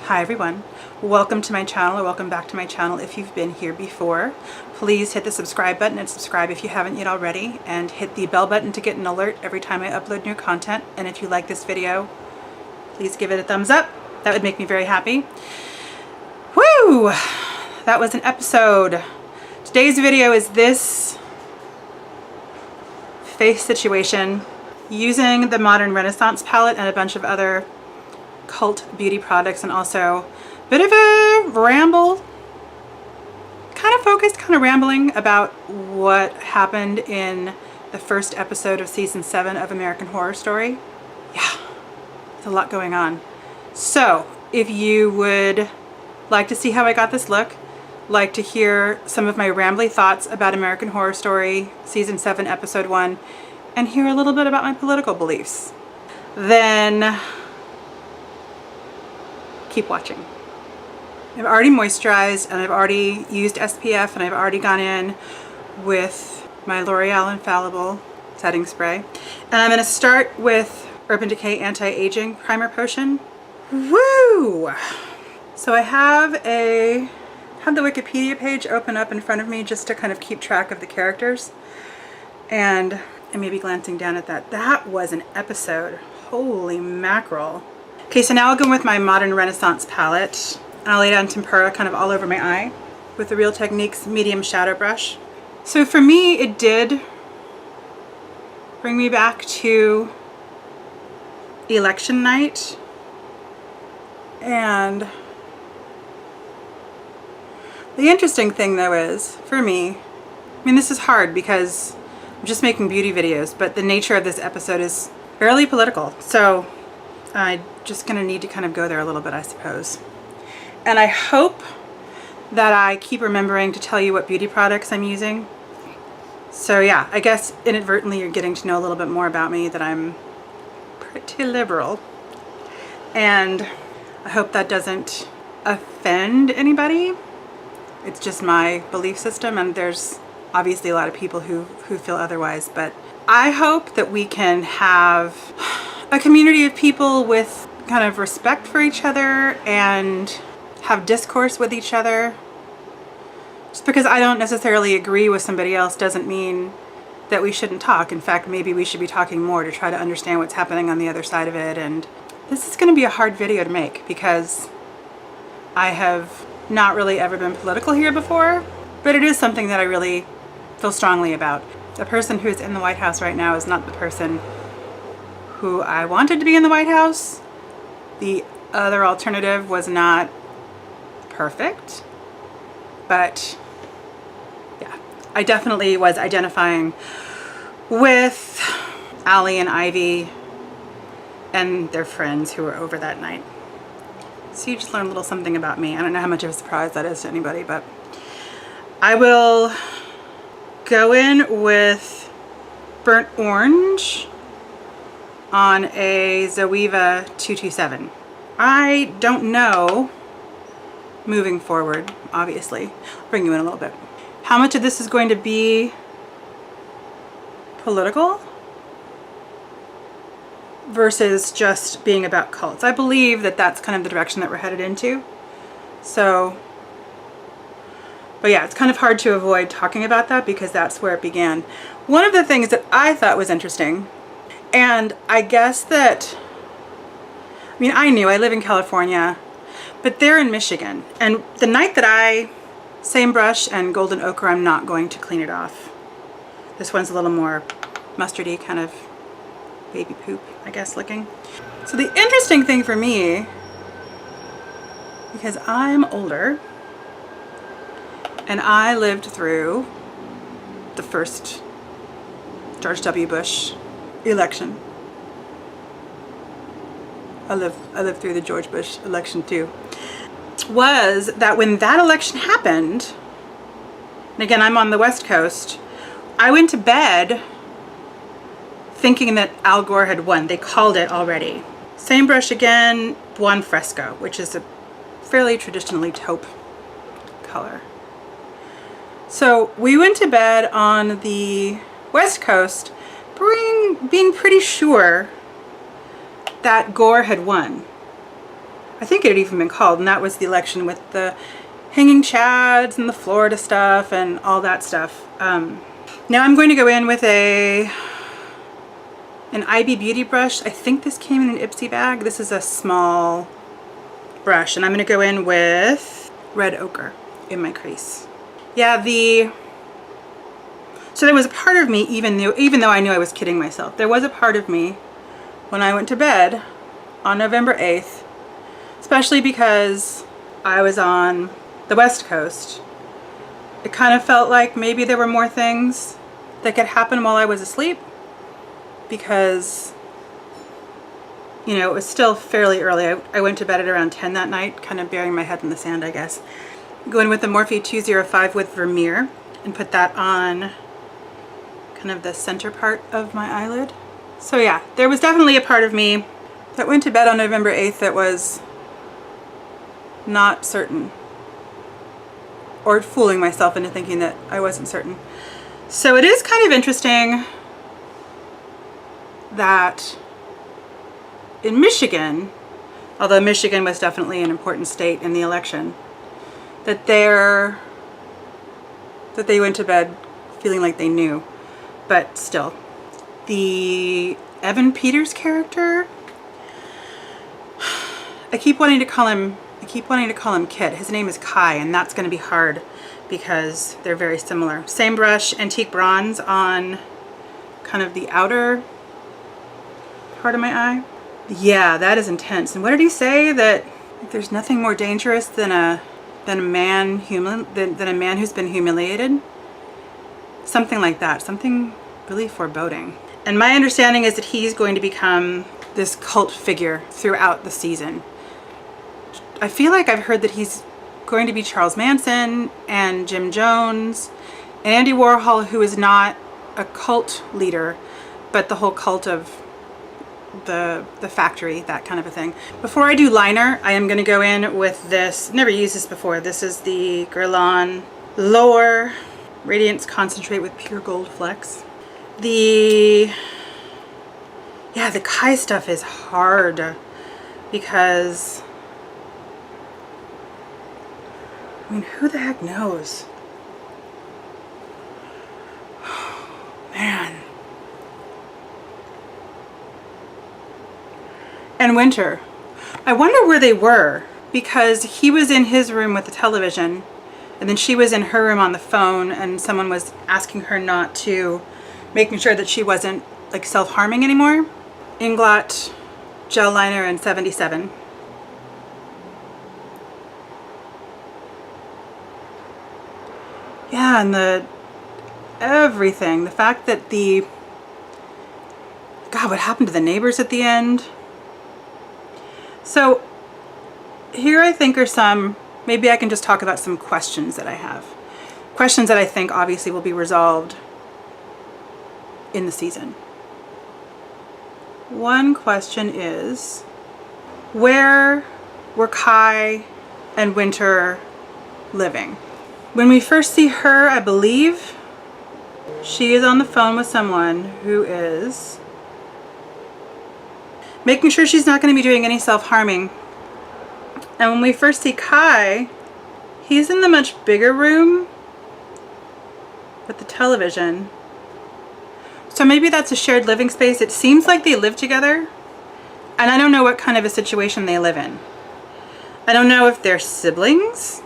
Hi everyone, welcome to my channel, or welcome back to my channel if you've been here before. Please hit the subscribe button and subscribe if you haven't yet already, and hit the bell button to get an alert every time I upload new content. And if you like this video, please give it a thumbs up. That would make me very happy. Woo! That was an episode. Today's video is this face situation using the Modern Renaissance palette and a bunch of other cult beauty products, and also a bit of a ramble, kind of focused, kind of rambling about what happened in the first episode of season 7 of American Horror Story. Yeah, there's a lot going on. So if you would like to see how I got this look, like to hear some of my rambly thoughts about American Horror Story season 7 episode 1, and hear a little bit about my political beliefs, then keep watching. I've already moisturized and I've already used SPF, and I've already gone in with my L'Oreal Infallible setting spray. And I'm going to start with Urban Decay Anti-Aging Primer Potion. Woo! So I have the Wikipedia page open up in front of me just to kind of keep track of the characters. And I may be glancing down at that. That was an episode. Holy mackerel. Okay, so now I'll go with my Modern Renaissance palette, and I'll lay down tempera kind of all over my eye with the Real Techniques medium shadow brush. So for me, it did bring me back to election night, and the interesting thing though is, for me, I mean, this is hard because I'm just making beauty videos, but the nature of this episode is fairly political, so I'm just gonna need to kind of go there a little bit, I suppose. And I hope that I keep remembering to tell you what beauty products I'm using. So yeah, I guess inadvertently you're getting to know a little bit more about me, that I'm pretty liberal. And I hope that doesn't offend anybody. It's just my belief system, and there's obviously a lot of people who feel otherwise, but I hope that we can have a community of people with kind of respect for each other and have discourse with each other. Just because I don't necessarily agree with somebody else doesn't mean that we shouldn't talk. In fact, maybe we should be talking more to try to understand what's happening on the other side of it. And this is going to be a hard video to make because I have not really ever been political here before, but it is something that I really feel strongly about. The person who's in the White House right now is not the person who I wanted to be in the White House. The other alternative was not perfect, but yeah, I definitely was identifying with Allie and Ivy and their friends who were over that night. So you just learned a little something about me. I don't know how much of a surprise that is to anybody, but I will go in with burnt orange on a Zoeva 227. I don't know, moving forward, obviously, I'll bring you in a little bit, how much of this is going to be political versus just being about cults. I believe that that's kind of the direction that we're headed into. So, but yeah, it's kind of hard to avoid talking about that because that's where it began. One of the things that I thought was interesting, and I guess that, I mean, I knew I live in California, but they're in Michigan. And the night that same brush and golden ochre, I'm not going to clean it off. This one's a little more mustardy, kind of baby poop, I guess, looking. So the interesting thing for me, because I'm older, and I lived through the first George W. Bush election. I lived through the George Bush election too. Was that when that election happened, and again, I'm on the West Coast, I went to bed thinking that Al Gore had won. They called it already. Same brush again, Buon Fresco, which is a fairly traditionally taupe color. So we went to bed on the West Coast being pretty sure that Gore had won. I think it had even been called, and that was the election with the hanging chads and the Florida stuff and all that stuff. Now I'm going to go in with an IB Beauty brush. I think this came in an Ipsy bag. This is a small brush, and I'm going to go in with red ochre in my crease. Yeah, so there was a part of me, even though I knew I was kidding myself, there was a part of me when I went to bed on November 8th, especially because I was on the West Coast. It kind of felt like maybe there were more things that could happen while I was asleep, because, you know, it was still fairly early. I went to bed at around 10 that night, kind of burying my head in the sand, I guess. Go in with the Morphe 205 with Vermeer and put that on kind of the center part of my eyelid. So yeah, there was definitely a part of me that went to bed on November 8th that was not certain, or fooling myself into thinking that I wasn't certain. So it is kind of interesting that in Michigan, although Michigan was definitely an important state in the election, that they went to bed feeling like they knew. But still, the Evan Peters character, I keep wanting to call him Kit. His name is Kai, and that's going to be hard because they're very similar. Same brush, antique bronze on kind of the outer part of my eye. Yeah, that is intense. And what did he say? That there's nothing more dangerous than a man who's been humiliated? Something like that. Something really foreboding. And my understanding is that he's going to become this cult figure throughout the season. I feel like I've heard that he's going to be Charles Manson and Jim Jones and Andy Warhol, who is not a cult leader, but the whole cult of the factory, that kind of a thing. Before I do liner, I am going to go in with this. Never used this before. This is the Guerlain Lower Radiance Concentrate with Pure Gold Flecks. The Kai stuff is hard because, I mean, who the heck knows? Man. And Winter. I wonder where they were, because he was in his room with the television, and then she was in her room on the phone, and someone was asking her not to, making sure that she wasn't like self-harming anymore. Inglot gel liner in 77. Yeah, and everything. The fact that God, what happened to the neighbors at the end? So here I think are some, maybe I can just talk about some questions that I have. Questions that I think obviously will be resolved in the season. One question is, where were Kai and Winter living? When we first see her, I believe she is on the phone with someone who is making sure she's not going to be doing any self-harming. And when we first see Kai, he's in the much bigger room with the television. So maybe that's a shared living space. It seems like they live together, and I don't know what kind of a situation they live in. I don't know if they're siblings,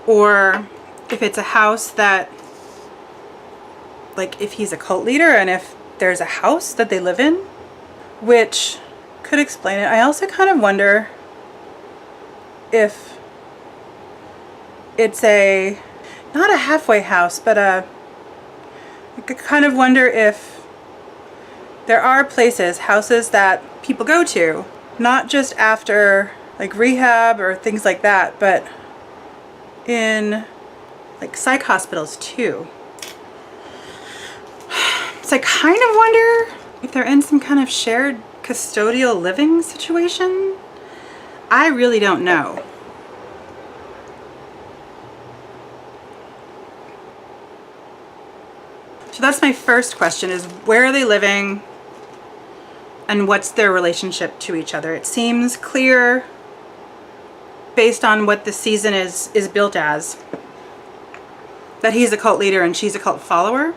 or if it's a house that, like, if he's a cult leader and if there's a house that they live in, which could explain it. I also kind of wonder if it's not a halfway house, but I could kind of wonder if there are houses that people go to, not just after like rehab or things like that, but in like psych hospitals too. So I kind of wonder if they're in some kind of shared custodial living situation. I really don't know. So that's my first question, is where are they living and what's their relationship to each other? It seems clear based on what the season is built as. That he's a cult leader and she's a cult follower.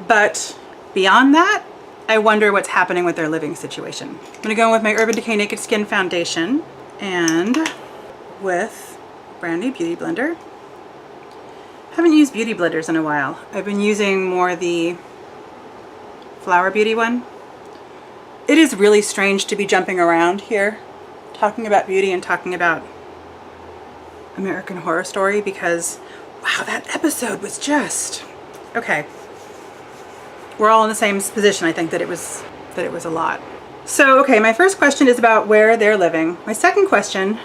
But beyond that, I wonder what's happening with their living situation. I'm gonna go in with my Urban Decay Naked Skin Foundation and with brand new beauty blender. Haven't used beauty blenders in a while. I've been using more the Flower Beauty one. It is really strange to be jumping around here, talking about beauty and talking about American Horror Story, because wow, that episode was just, okay. We're all in the same position, I think, that it was a lot. So, okay, my first question is about where they're living. My second question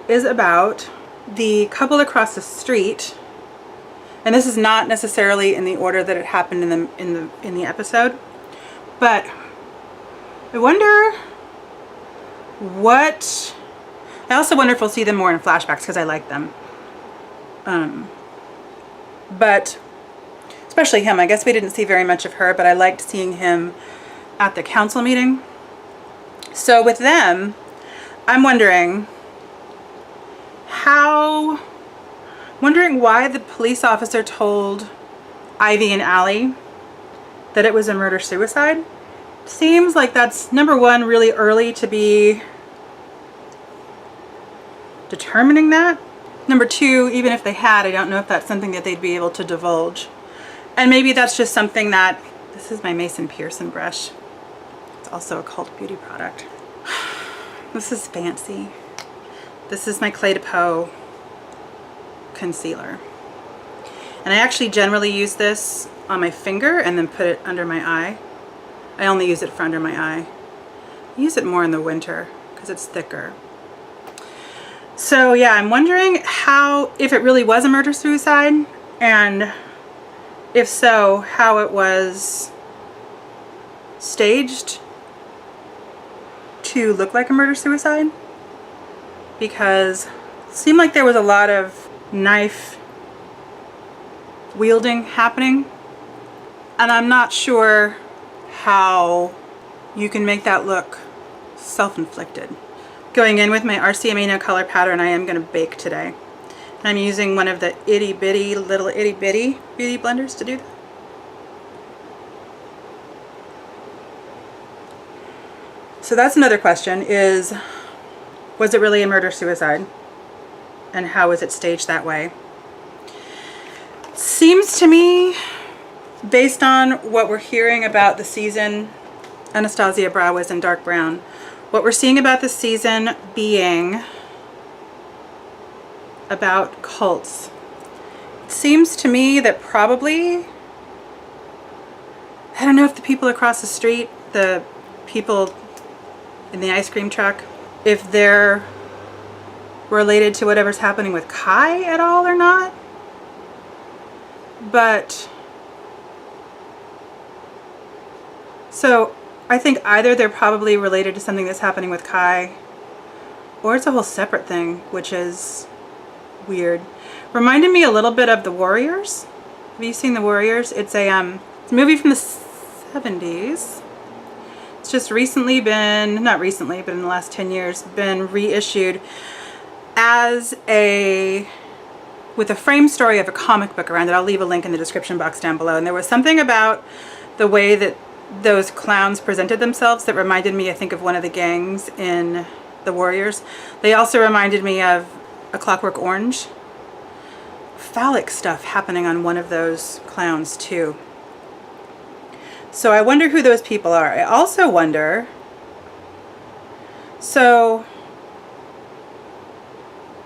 is about the couple across the street. And this is not necessarily in the order that it happened in the episode, but I wonder what, I also wonder if we'll see them more in flashbacks because I like them. But especially him, I guess we didn't see very much of her, but I liked seeing him at the council meeting. So with them, I'm wondering why the police officer told Ivy and Allie that it was a murder-suicide. Seems like that's, number one, really early to be determining that. Number two, even if they had, I don't know if that's something that they'd be able to divulge. And maybe that's just something that, this is my Mason Pearson brush. It's also a cult beauty product. This is fancy. This is my Clé de Peau concealer. And I actually generally use this on my finger and then put it under my eye. I only use it for under my eye. I use it more in the winter because it's thicker. So yeah, I'm wondering if it really was a murder-suicide, and if so, how it was staged to look like a murder-suicide, because it seemed like there was a lot of knife wielding happening, and I'm not sure how you can make that look self-inflicted. Going in with my RC Amino color pattern, I am going to bake today. I'm using one of the little itty bitty beauty blenders to do that. So that's another question, is was it really a murder-suicide? And how was it staged that way? Seems to me, based on what we're hearing about the season, Anastasia Brow was in dark brown, what we're seeing about the season being about cults. It seems to me that probably, I don't know if the people across the street, the people in the ice cream truck, if they're related to whatever's happening with Kai at all or not. But, so I think either they're probably related to something that's happening with Kai, or it's a whole separate thing, which is weird. Reminded me a little bit of The Warriors. Have you seen The Warriors? It's a movie from the 70s. It's just recently been, not recently, but in the last 10 years, been reissued as with a frame story of a comic book around it. I'll leave a link in the description box down below. And there was something about the way that those clowns presented themselves that reminded me, I think, of one of the gangs in The Warriors. They also reminded me of A Clockwork Orange. Phallic stuff happening on one of those clowns too. So I wonder who those people are. I also wonder, so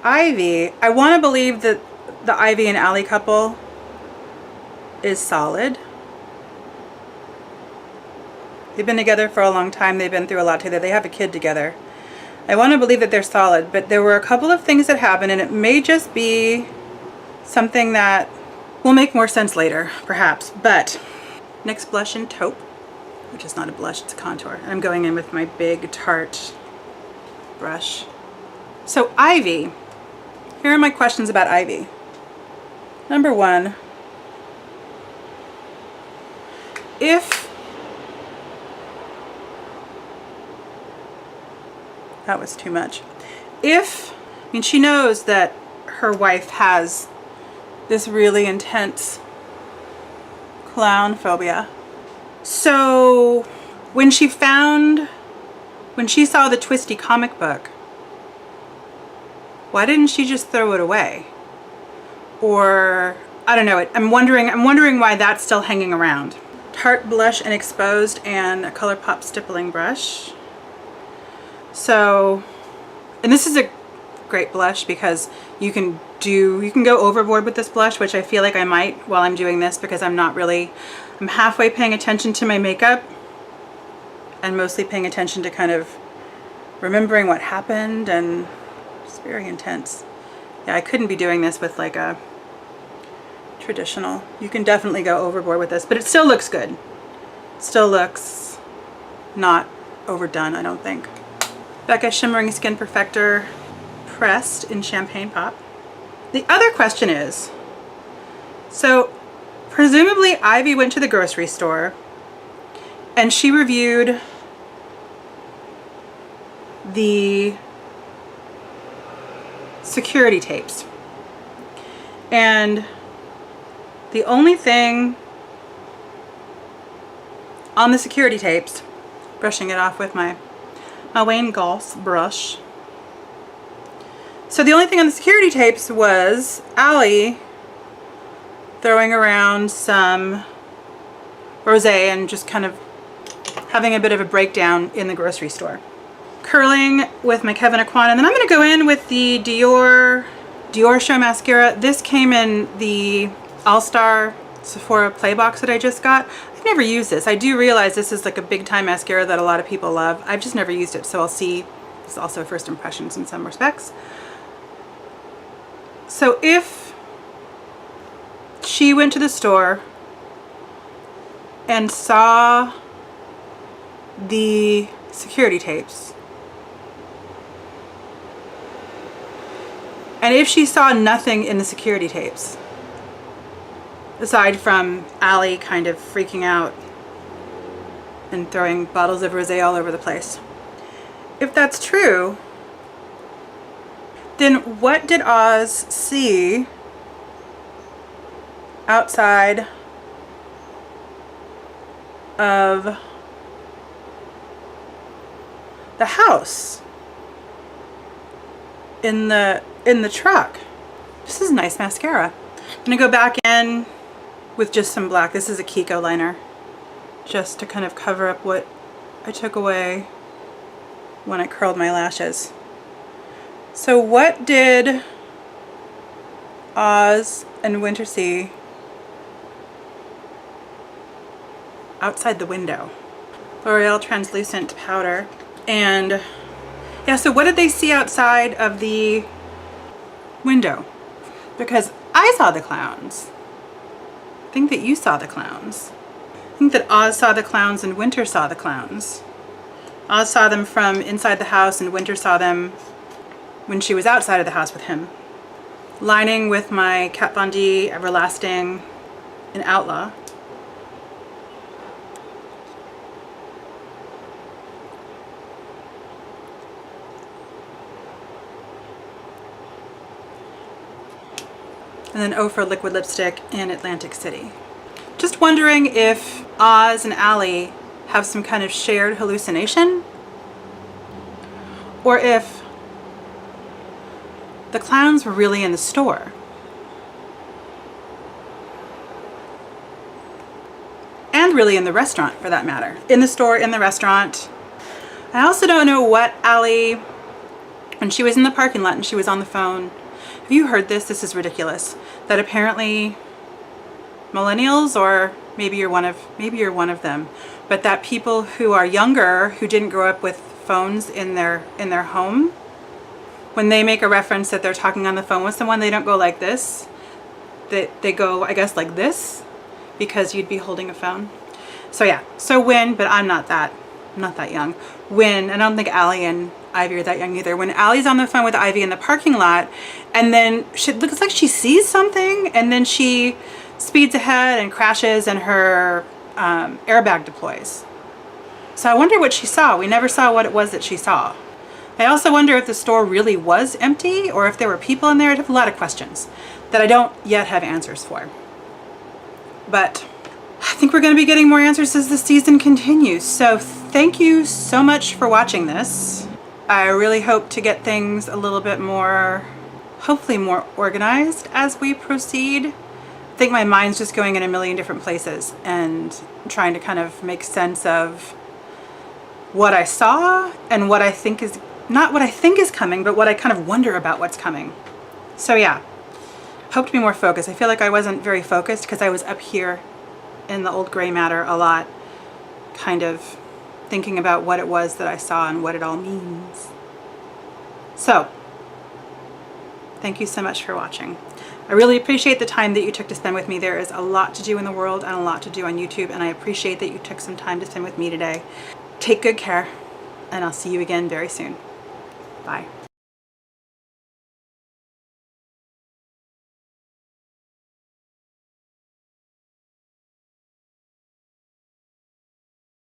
Ivy, I want to believe that the Ivy and Allie couple is solid. They've been together for a long time. They've been through a lot together. They have a kid together. I want to believe that they're solid, but there were a couple of things that happened, and it may just be something that will make more sense later, perhaps. But NYX blush in taupe, which is not a blush, it's a contour. I'm going in with my big Tarte brush. So Ivy, here are my questions about Ivy. Number one, that was too much. I mean, she knows that her wife has this really intense clown phobia. So when she saw the Twisty comic book, why didn't she just throw it away? Or, I don't know, I'm wondering why that's still hanging around. Tarte blush and exposed and a ColourPop stippling brush. So, and this is a great blush because you can go overboard with this blush, which I feel like I might while I'm doing this, because I'm halfway paying attention to my makeup and mostly paying attention to kind of remembering what happened, and it's very intense. Yeah, I couldn't be doing this with like a traditional. You can definitely go overboard with this, but it still looks good. Still looks not overdone, I don't think. Becca Shimmering Skin Perfector pressed in Champagne Pop. The other question is, so presumably Ivy went to the grocery store and she reviewed the security tapes, and the only thing on the security tapes, brushing it off with my Wayne Goss brush. So the only thing on the security tapes was Allie throwing around some rosé and just kind of having a bit of a breakdown in the grocery store. Curling with my Kevyn Aucoin, and then I'm going to go in with the Dior Show Mascara. This came in the All-Star Sephora Play Box that I just got. I've never used this. I do realize this is like a big time mascara that a lot of people love. I've just never used it, so I'll see. It's also first impressions in some respects. So if she went to the store and saw the security tapes, and if she saw nothing in the security tapes, aside from Allie kind of freaking out and throwing bottles of rosé all over the place, if that's true, then what did Oz see outside of the house in the truck? This is nice mascara. I'm gonna go back in with just some black. This is a Kiko liner, just to kind of cover up what I took away when I curled my lashes. So what did Oz and Winter see outside the window? L'Oreal translucent powder. And yeah, so what did they see outside of the window? Because I saw the clowns. I think that you saw the clowns. I think that Oz saw the clowns and Winter saw the clowns. Oz saw them from inside the house and Winter saw them when she was outside of the house with him. Lining with my Kat Von D Everlasting in Outlaw. And then O for Liquid Lipstick in Atlantic City. Just wondering if Oz and Allie have some kind of shared hallucination, or if the clowns were really in the store. And really in the restaurant, for that matter. In the store, in the restaurant. I also don't know what Allie, when she was in the parking lot and she was on the phone, have you heard this? This is ridiculous. That apparently millennials, or maybe you're one of them, but that people who are younger, who didn't grow up with phones in their home, when they make a reference that they're talking on the phone with someone, they don't go like this. They go, I guess, like this, because you'd be holding a phone. So yeah, so when, but I'm not that young. When, and I don't think Allie and Ivy are that young either. When Allie's on the phone with Ivy in the parking lot, and then it looks like she sees something, and then she speeds ahead and crashes, and her airbag deploys. So I wonder what she saw. We never saw what it was that she saw. I also wonder if the store really was empty or if there were people in there. I have a lot of questions that I don't yet have answers for. But I think we're going to be getting more answers as the season continues. So thank you so much for watching this. I really hope to get things a little bit more, hopefully more organized as we proceed. I think my mind's just going in a million different places and trying to kind of make sense of what I saw and what I think is, not what I think is coming, but what I kind of wonder about what's coming. So yeah, hope to be more focused. I feel like I wasn't very focused because I was up here in the old gray matter a lot, kind of thinking about what it was that I saw and what it all means. So, thank you so much for watching. I really appreciate the time that you took to spend with me. There is a lot to do in the world and a lot to do on YouTube, and I appreciate that you took some time to spend with me today. Take good care, and I'll see you again very soon. Bye.